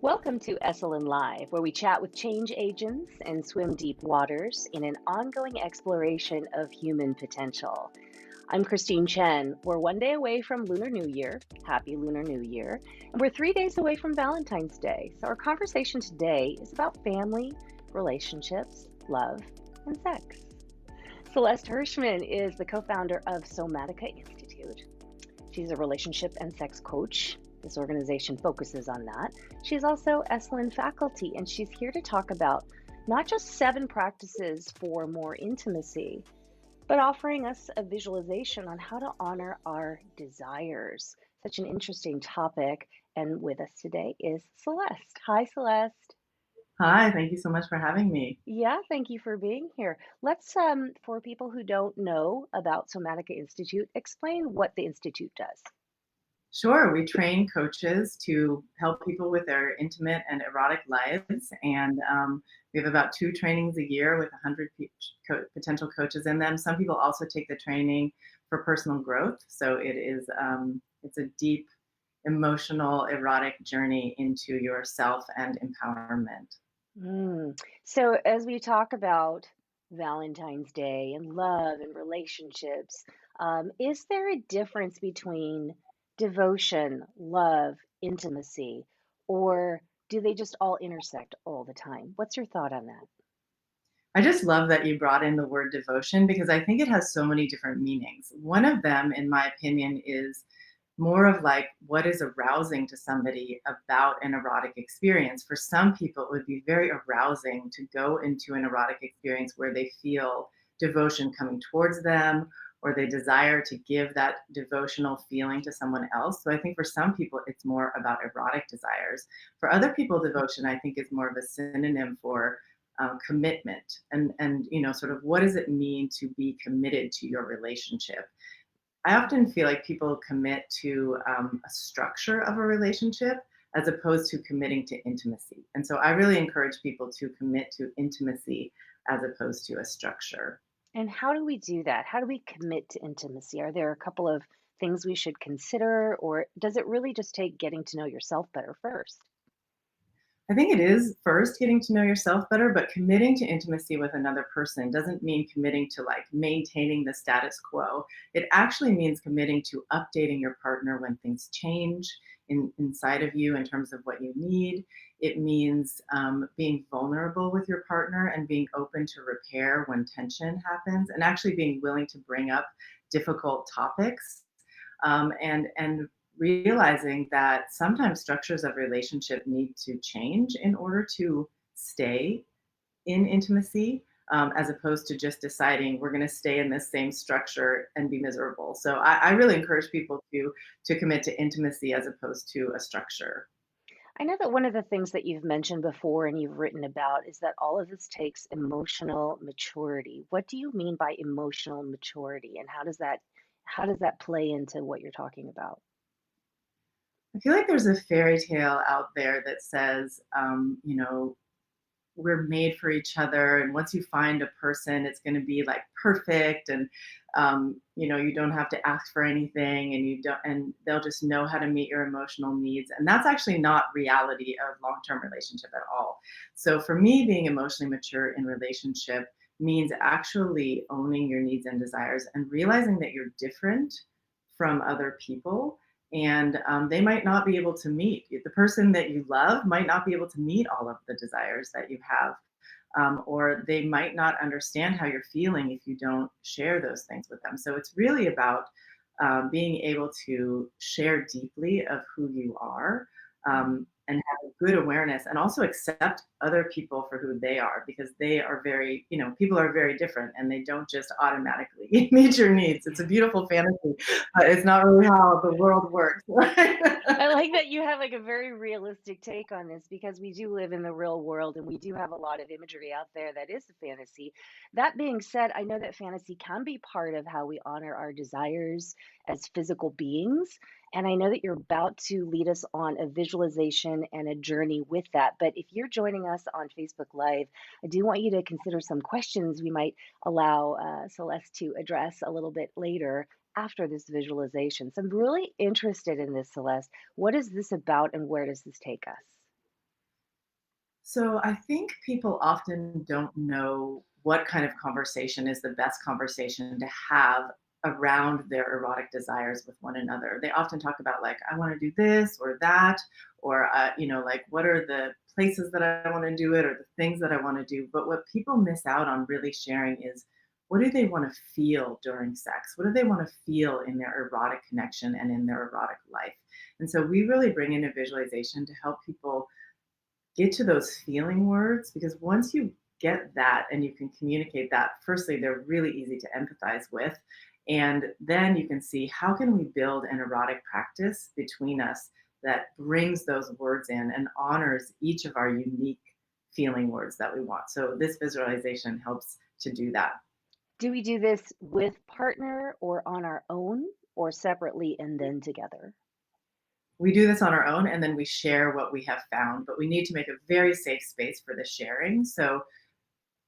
Welcome to Esalen Live, where we chat with change agents and swim deep waters in an ongoing exploration of human potential. I'm Christine Chen. We're one day away from Lunar New Year. Happy Lunar New Year. And we're 3 days away from Valentine's Day. So, our conversation today is about family, relationships, love, and sex. Celeste Hirschman is the co founder of Somatica Institute. She's a relationship and sex coach. This organization focuses on that. She's also Esalen Faculty, and she's here to talk about not just 7 practices for more intimacy, but offering us a visualization on how to honor our desires. Such an interesting topic. And with us today is Celeste. Hi, Celeste. Hi, thank you so much for having me. Yeah, thank you for being here. Let's, for people who don't know about Somatica Institute, explain what the Institute does. Sure, we train coaches to help people with their intimate and erotic lives, and we have about 2 trainings a year with 100 potential coaches in them. Some people also take the training for personal growth, so it's a deep, emotional, erotic journey into yourself and empowerment. So, as we talk about Valentine's Day and love and relationships, is there a difference between devotion, love, intimacy, or do they just all intersect all the time? What's your thought on that? I just love that you brought in the word devotion because I think it has so many different meanings. One of them, in my opinion, is more of like what is arousing to somebody about an erotic experience. For some people, it would be very arousing to go into an erotic experience where they feel devotion coming towards them or they desire to give that devotional feeling to someone else. So I think for some people, it's more about erotic desires. For other people, devotion, I think, is more of a synonym for commitment and sort of what does it mean to be committed to your relationship. I often feel like people commit to a structure of a relationship as opposed to committing to intimacy. And so I really encourage people to commit to intimacy as opposed to a structure. And how do we do that? How do we commit to intimacy? Are there a couple of things we should consider, or does it really just take getting to know yourself better first? I think it is first getting to know yourself better, but committing to intimacy with another person doesn't mean committing to like maintaining the status quo. It actually means committing to updating your partner when things change inside of you in terms of what you need. It means being vulnerable with your partner and being open to repair when tension happens, and actually being willing to bring up difficult topics and realizing that sometimes structures of relationship need to change in order to stay in intimacy, as opposed to just deciding we're going to stay in this same structure and be miserable. So I really encourage people to commit to intimacy as opposed to a structure. I know that one of the things that you've mentioned before and you've written about is that all of this takes emotional maturity. What do you mean by emotional maturity, and how does that play into what you're talking about? I feel like there's a fairy tale out there that says, we're made for each other, and once you find a person it's going to be like perfect, and you don't have to ask for anything, and you don't and they'll just know how to meet your emotional needs, and that's actually not reality of long-term relationship at all. So for me, being emotionally mature in relationship means actually owning your needs and desires and realizing that you're different from other people, and they might not be able to meet the person that you love might not be able to meet all of the desires that you have, or they might not understand how you're feeling if you don't share those things with them. So it's really about being able to share deeply of who you are, and have a good awareness and also accept other people for who they are, because they are very, people are very different and they don't just automatically meet your needs. It's a beautiful fantasy, but it's not really how the world works. I like that you have like a very realistic take on this because we do live in the real world and we do have a lot of imagery out there that is a fantasy. That being said, I know that fantasy can be part of how we honor our desires as physical beings. And I know that you're about to lead us on a visualization and a journey with that. But if you're joining us on Facebook Live, I do want you to consider some questions we might allow Celeste to address a little bit later after this visualization. So I'm really interested in this, Celeste. What is this about and where does this take us? So I think people often don't know what kind of conversation is the best conversation to have around their erotic desires with one another. They often talk about like, I want to do this or that, or like what are the places that I want to do it or the things that I want to do. But what people miss out on really sharing is what do they want to feel during sex? What do they want to feel in their erotic connection and in their erotic life? And so we really bring in a visualization to help people get to those feeling words because once you get that and you can communicate that, firstly they're really easy to empathize with, and then you can see how can we build an erotic practice between us that brings those words in and honors each of our unique feeling words that we want. So this visualization helps to do that. Do we do this with partner or on our own or separately and then together? We do this on our own and then we share what we have found, but we need to make a very safe space for the sharing. So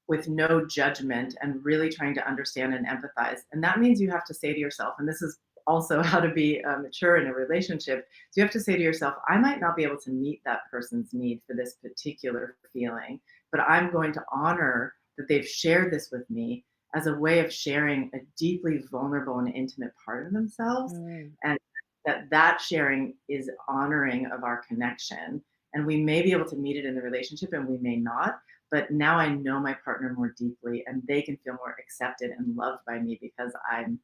with no judgment and really trying to understand and empathize. And that means you have to say to yourself, and this is also how to be mature in a relationship. So you have to say to yourself, I might not be able to meet that person's need for this particular feeling, but I'm going to honor that they've shared this with me as a way of sharing a deeply vulnerable and intimate part of themselves. Mm. And that sharing is honoring of our connection. And we may be able to meet it in the relationship and we may not, but now I know my partner more deeply and they can feel more accepted and loved by me because I'm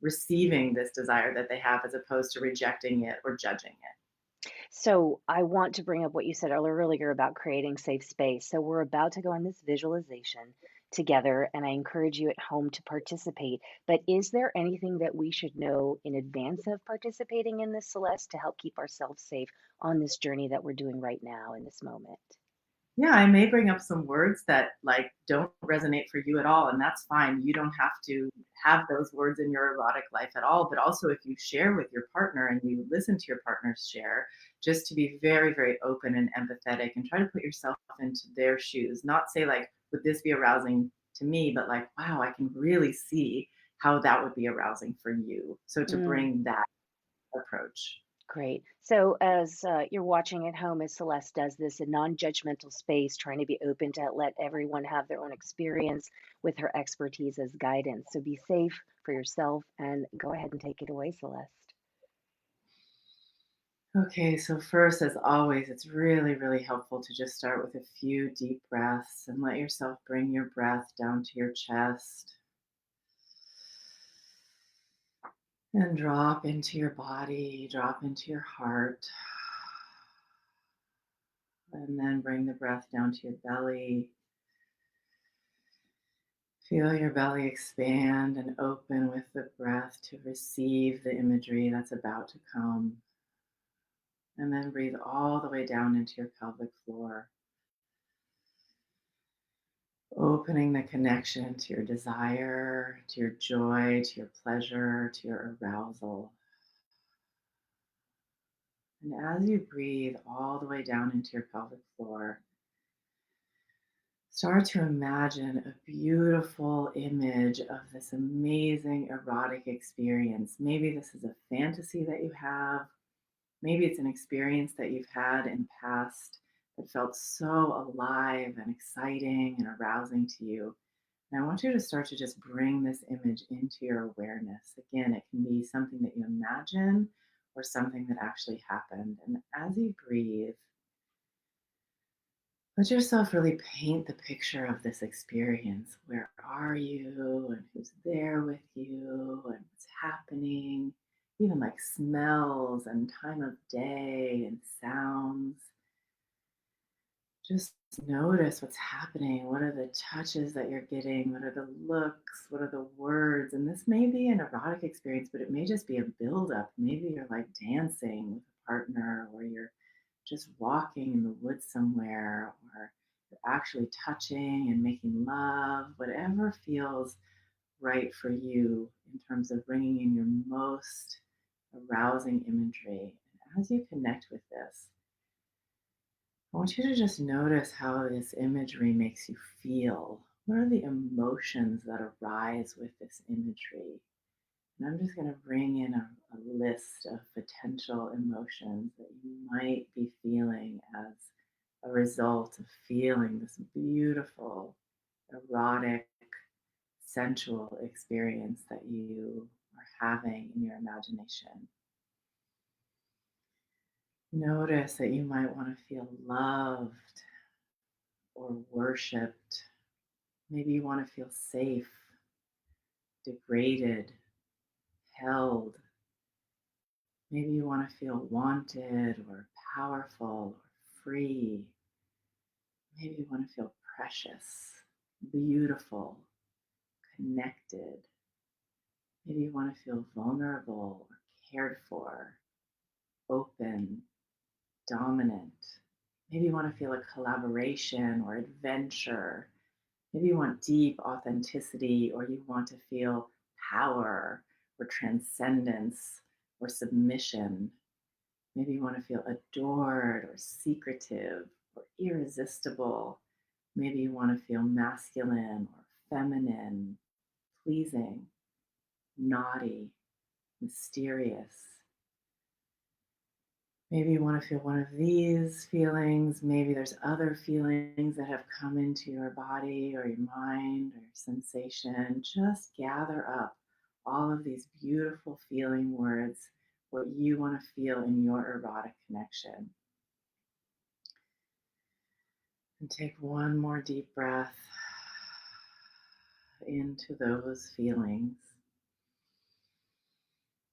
receiving this desire that they have as opposed to rejecting it or judging it. So I want to bring up what you said earlier about creating safe space. So we're about to go on this visualization together, and I encourage you at home to participate. But is there anything that we should know in advance of participating in this, Celeste, to help keep ourselves safe on this journey that we're doing right now in this moment? Yeah, I may bring up some words that like don't resonate for you at all, and that's fine. You don't have to have those words in your erotic life at all. But also, if you share with your partner and you listen to your partner's share, just to be very, very open and empathetic and try to put yourself into their shoes. Not say like, would this be arousing to me, but like, wow, I can really see how that would be arousing for you. So to Mm. bring that approach. Great. So, as you're watching at home, as Celeste does this, a non judgmental space, trying to be open to let everyone have their own experience with her expertise as guidance. So, be safe for yourself and go ahead and take it away, Celeste. Okay, so first, as always, it's really, really helpful to just start with a few deep breaths and let yourself bring your breath down to your chest and drop into your body, drop into your heart, and then bring the breath down to your belly. Feel your belly expand and open with the breath to receive the imagery that's about to come. And then breathe all the way down into your pelvic floor, opening the connection to your desire, to your joy, to your pleasure, to your arousal. And as you breathe all the way down into your pelvic floor, start to imagine a beautiful image of this amazing erotic experience. Maybe this is a fantasy that you have. Maybe it's an experience that you've had in past that felt so alive and exciting and arousing to you. And I want you to start to just bring this image into your awareness. Again, it can be something that you imagine or something that actually happened. And as you breathe, let yourself really paint the picture of this experience. Where are you and who's there with you and what's happening? Even like smells and time of day and sounds. Just notice what's happening. What are the touches that you're getting? What are the looks? What are the words? And this may be an erotic experience, but it may just be a buildup. Maybe you're like dancing with a partner, or you're just walking in the woods somewhere, or you're actually touching and making love, whatever feels right for you in terms of bringing in your most arousing imagery. And as you connect with this, I want you to just notice how this imagery makes you feel. What are the emotions that arise with this imagery? And I'm just going to bring in a list of potential emotions that you might be feeling as a result of feeling this beautiful, erotic, sensual experience that you are having in your imagination. Notice that you might want to feel loved or worshiped. Maybe you want to feel safe, degraded, held. Maybe you want to feel wanted or powerful or free. Maybe you want to feel precious, beautiful, connected. Maybe you want to feel vulnerable or cared for, open, dominant. Maybe you want to feel a collaboration or adventure. Maybe you want deep authenticity, or you want to feel power or transcendence or submission. Maybe you want to feel adored or secretive or irresistible. Maybe you want to feel masculine or feminine, pleasing, naughty, mysterious. Maybe you want to feel one of these feelings. Maybe there's other feelings that have come into your body or your mind or your sensation. Just gather up all of these beautiful feeling words, what you want to feel in your erotic connection. And take one more deep breath into those feelings.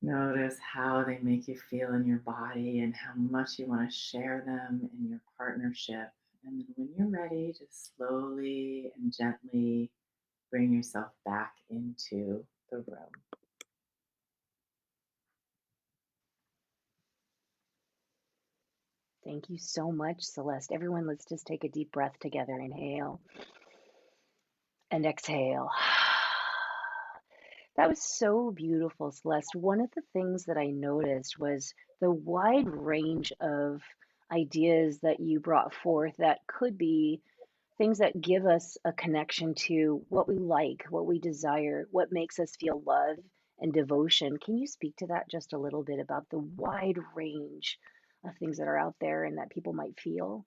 Notice how they make you feel in your body and how much you want to share them in your partnership. And then when you're ready, just slowly and gently bring yourself back into the room. Thank you so much, Celeste. Everyone, let's just take a deep breath together. Inhale and exhale. That was so beautiful, Celeste. One of the things that I noticed was the wide range of ideas that you brought forth that could be things that give us a connection to what we like, what we desire, what makes us feel love and devotion. Can you speak to that just a little bit about the wide range of things that are out there and that people might feel?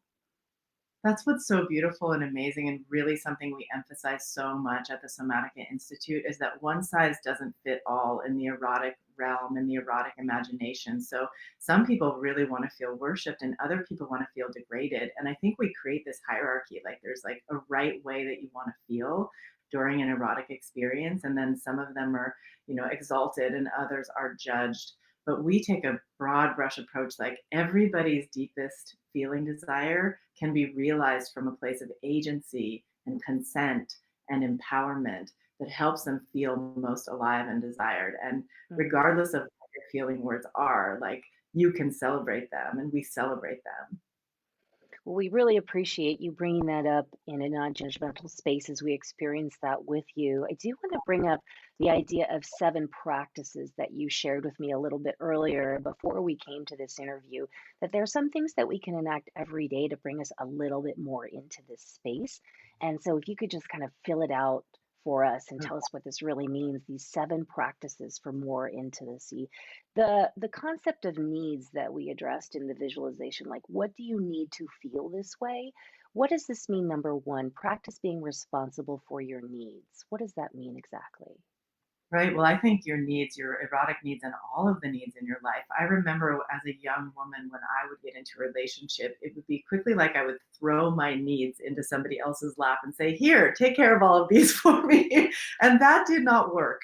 That's what's so beautiful and amazing, and really something we emphasize so much at the Somatica Institute is that one size doesn't fit all in the erotic realm and the erotic imagination. So some people really want to feel worshipped and other people want to feel degraded. And I think we create this hierarchy, like there's like a right way that you want to feel during an erotic experience. And then some of them are, exalted and others are judged. But we take a broad brush approach, like everybody's deepest feeling desire can be realized from a place of agency and consent and empowerment that helps them feel most alive and desired. And Mm. regardless of what your feeling words are, like you can celebrate them and we celebrate them. Well, we really appreciate you bringing that up in a non-judgmental space as we experience that with you. I do want to bring up the idea of 7 practices that you shared with me a little bit earlier before we came to this interview, that there are some things that we can enact every day to bring us a little bit more into this space. And so if you could just kind of fill it out for us and tell us what this really means, these 7 practices for more intimacy. The concept of needs that we addressed in the visualization, like what do you need to feel this way? What does this mean? Number one, practice being responsible for your needs. What does that mean exactly? Right. Well, I think your needs, your erotic needs, and all of the needs in your life. I remember as a young woman when I would get into a relationship, it would be quickly like I would throw my needs into somebody else's lap and say, Here, take care of all of these for me. And that did not work.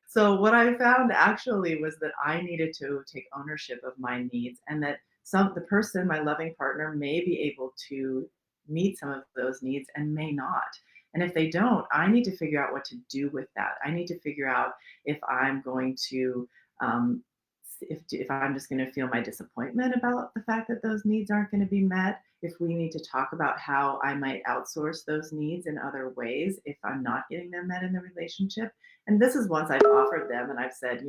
So, what I found actually was that I needed to take ownership of my needs, and that the person, my loving partner, may be able to meet some of those needs and may not. And if they don't, I need to figure out what to do with that. I need to figure out if I'm going to um, if I'm just going to feel my disappointment about the fact that those needs aren't going to be met, if we need to talk about how I might outsource those needs in other ways if I'm not getting them met in the relationship. And this is once I've offered them and I've said,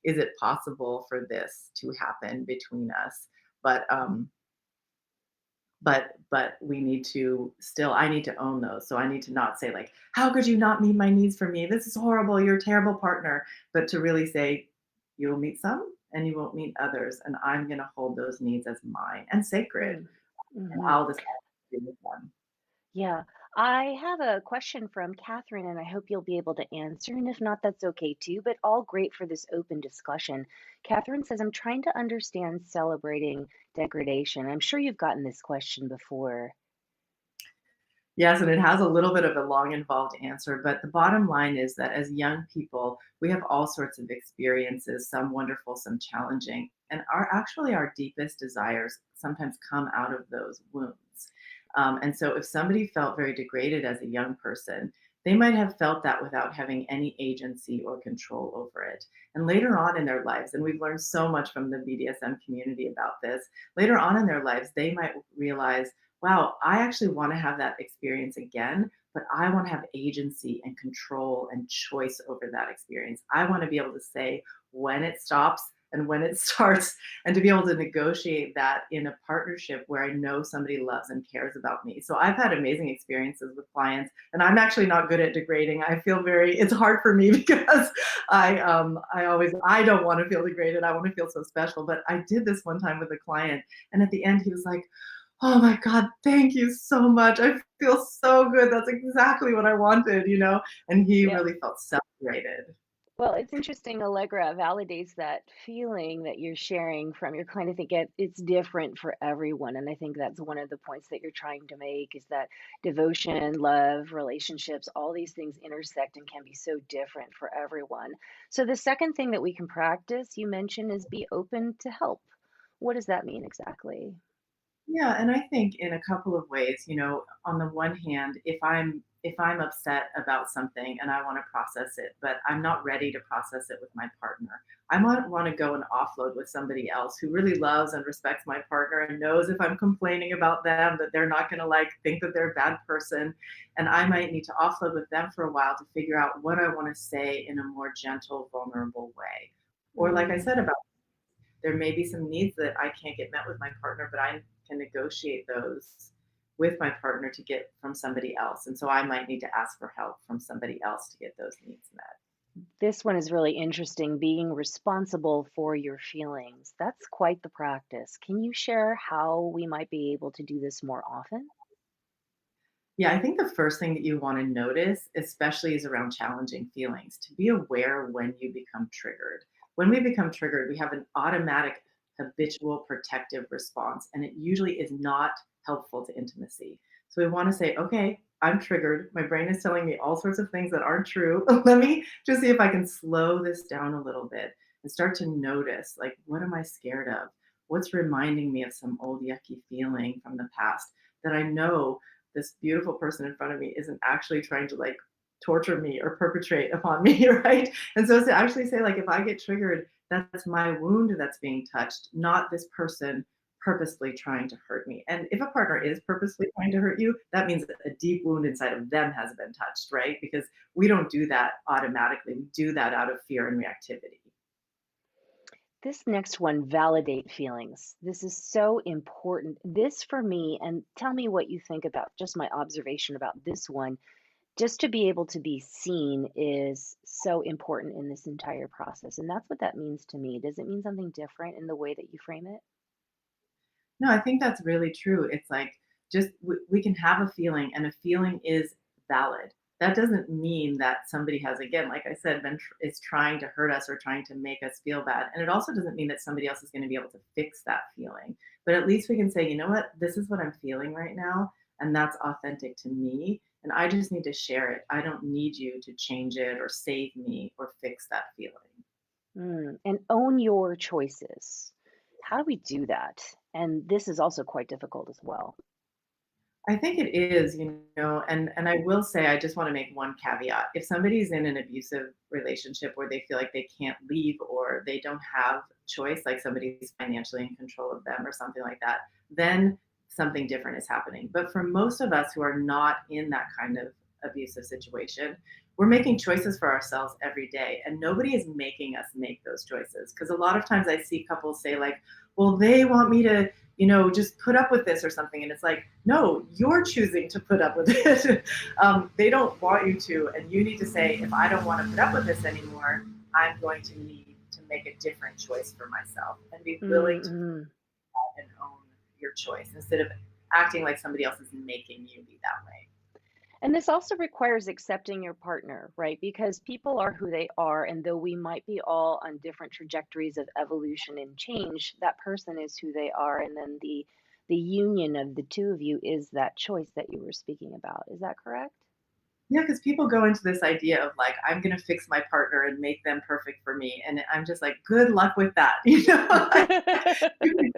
is it possible for this to happen between us? But but we need to still, I need to own those. So I need to not say like, how could you not meet my needs for me, this is horrible, you're a terrible partner. But to really say, you will meet some and you won't meet others, and I'm going to hold those needs as mine and sacred, Mm. and Hmm. I'll decide. be with them. Yeah. I have a question from Catherine, and I hope you'll be able to answer. And if not, that's okay too, but all great for this open discussion. Catherine says, I'm trying to understand celebrating degradation. I'm sure you've gotten this question before. Yes, and it has a little bit of a long, involved answer, but the bottom line is that as young people, we have all sorts of experiences, some wonderful, some challenging, and our deepest desires sometimes come out of those wounds. And so, if somebody felt very degraded as a young person, they might have felt that without having any agency or control over it. And later on in their lives, and we've learned so much from the BDSM community about this, later on in their lives, they might realize, wow, I actually want to have that experience again, but I want to have agency and control and choice over that experience. I want to be able to say when it stops and when it starts, and to be able to negotiate that in a partnership where I know somebody loves and cares about me. So I've had amazing experiences with clients, and I'm actually not good at degrading. I feel it's hard for me because I don't want to feel degraded. I want to feel so special. But I did this one time with a client, and at the end he was like, oh my God, thank you so much. I feel so good. That's exactly what I wanted. And he Yeah. really felt celebrated. Well, it's interesting. Allegra validates that feeling that you're sharing from your client. I think it's different for everyone. And I think that's one of the points that you're trying to make is that devotion, love, relationships, all these things intersect and can be so different for everyone. So, the second thing that we can practice, you mentioned, is be open to help. What does that mean exactly? Yeah, and I think in a couple of ways, on the one hand, if I'm upset about something and I want to process it, but I'm not ready to process it with my partner, I might want to go and offload with somebody else who really loves and respects my partner and knows if I'm complaining about them that they're not going to like think that they're a bad person, and I might need to offload with them for a while to figure out what I want to say in a more gentle, vulnerable way. Or like I Mm. said about there may be some needs that I can't get met with my partner, but I can negotiate those with my partner to get from somebody else. And so I might need to ask for help from somebody else to get those needs met. This one is really interesting, being responsible for your feelings. That's quite the practice. Can you share how we might be able to do this more often? Yeah, I think the first thing that you want to notice, especially is around challenging feelings, to be aware when you become triggered. When we become triggered, we have an automatic habitual protective response, and it usually is not helpful to intimacy. So we want to say, okay, I'm triggered. My brain is telling me all sorts of things that aren't true. Let me just see if I can slow this down a little bit and start to notice, like, what am I scared of? What's reminding me of some old yucky feeling from the past that I know this beautiful person in front of me isn't actually trying to like torture me or perpetrate upon me, right? And so to actually say, like, if I get triggered, that's my wound that's being touched, not this person purposely trying to hurt me. And if a partner is purposely trying to hurt you, that means that a deep wound inside of them has been touched, right? Because we don't do that automatically. We do that out of fear and reactivity. This next one, validate feelings. This is so important. This for me, and tell me what you think about just my observation about this one. Just to be able to be seen is so important in this entire process. And that's what that means to me. Does it mean something different in the way that you frame it? No, I think that's really true. It's like just we can have a feeling, and a feeling is valid. That doesn't mean that somebody has, again, like I said, is trying to hurt us or trying to make us feel bad. And it also doesn't mean that somebody else is going to be able to fix that feeling. But at least we can say, you know what, this is what I'm feeling right now, and that's authentic to me. And I just need to share it. I don't need you to change it or save me or fix that feeling. And own your choices. How do we do that? And this is also quite difficult as well. I think it is, and I will say I just want to make one caveat. If somebody's in an abusive relationship where they feel like they can't leave or they don't have choice, like somebody's financially in control of them or something like that, then something different is happening. But for most of us who are not in that kind of abusive situation, we're making choices for ourselves every day, and nobody is making us make those choices. Because a lot of times I see couples say, like, well, they want me to, just put up with this or something. And it's like, no, you're choosing to put up with it. They don't want you to. And you need to say, if I don't want to put up with this anymore, I'm going to need to make a different choice for myself and be willing to Mm-hmm. and own your choice instead of acting like somebody else is making you be that way. And this also requires accepting your partner, right? Because people are who they are, and though we might be all on different trajectories of evolution and change, that person is who they are, and then the union of the two of you is that choice that you were speaking about. Is that correct? Yeah, because people go into this idea of like, I'm gonna fix my partner and make them perfect for me. And I'm just like, good luck with that. Like, you can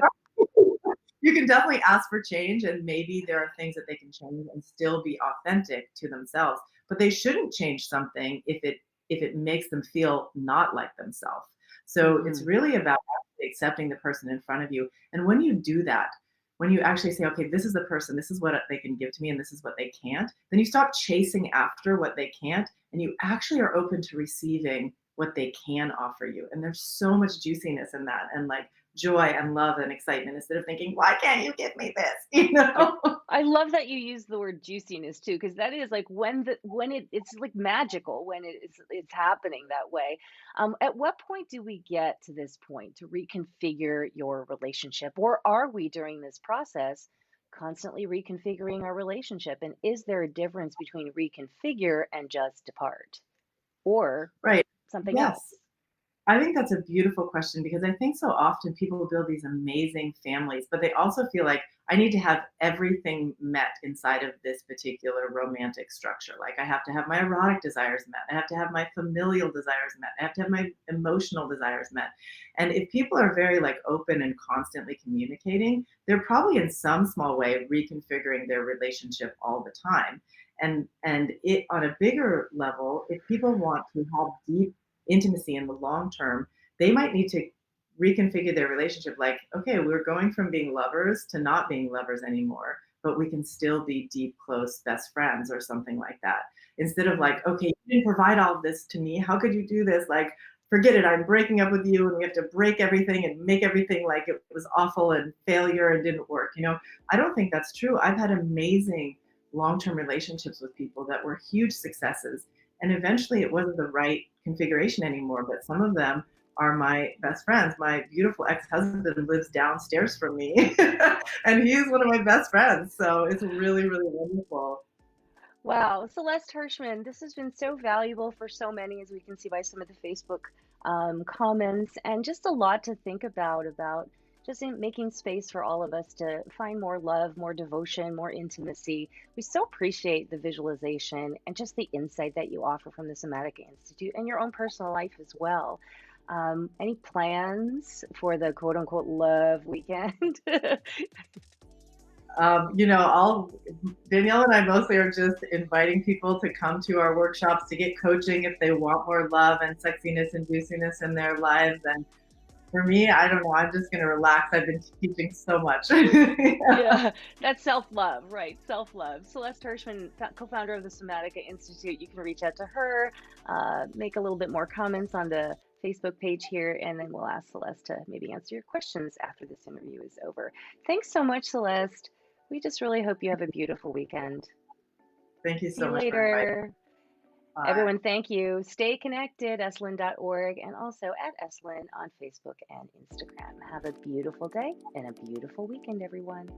you can definitely ask for change, and maybe there are things that they can change and still be authentic to themselves. But they shouldn't change something if it makes them feel not like themselves. So it's Mhm. really about actually accepting the person in front of you. And when you do that, when you actually say, okay, this is the person, this is what they can give to me, and this is what they can't, then you stop chasing after what they can't, and you actually are open to receiving what they can offer you. And there's so much juiciness in that, and like joy and love and excitement, instead of thinking, why can't you give me this? I I love that you use the word juiciness too, because that is like when it's like magical when it's happening that way. At what point do we get to this point to reconfigure your relationship, or are we during this process constantly reconfiguring our relationship? And is there a difference between reconfigure and just depart, or Right. something Yes. else? I think that's a beautiful question, because I think so often people build these amazing families, but they also feel like I need to have everything met inside of this particular romantic structure. Like I have to have my erotic desires met. I have to have my familial desires met. I have to have my emotional desires met. And if people are very like open and constantly communicating, they're probably in some small way reconfiguring their relationship all the time. And it on a bigger level, if people want to have deep intimacy in the long term, they might need to reconfigure their relationship like, okay, we're going from being lovers to not being lovers anymore, but we can still be deep, close best friends or something like that. Instead of like, okay, you didn't provide all of this to me. How could you do this? Like, forget it. I'm breaking up with you, and we have to break everything and make everything like it was awful and failure and didn't work. I don't think that's true. I've had amazing long-term relationships with people that were huge successes, and eventually it wasn't the right configuration anymore. But some of them are my best friends. My beautiful ex-husband lives downstairs from me, and he's one of my best friends. So it's really, really wonderful. Wow, Celeste Hirschman, this has been so valuable for so many, as we can see by some of the Facebook comments, and just a lot to think about just making space for all of us to find more love, more devotion, more intimacy. We so appreciate the visualization and just the insight that you offer from the Somatica Institute and your own personal life as well. Any plans for the quote unquote love weekend? All Danielle and I mostly are just inviting people to come to our workshops to get coaching if they want more love and sexiness and juiciness in their lives. And for me, I don't know, I'm just going to relax. I've been teaching so much. Yeah, that's self-love, right? Self-love. Celeste Hirschman, co-founder of the Somatica Institute. You can reach out to her, make a little bit more comments on the Facebook page here, and then we'll ask Celeste to maybe answer your questions after this interview is over. Thanks so much, Celeste. We just really hope you have a beautiful weekend. Thank you See so you much for inviting later. me. Everyone, thank you. Stay connected, esalen.org, and also at Esalen on Facebook and Instagram. Have a beautiful day and a beautiful weekend, everyone.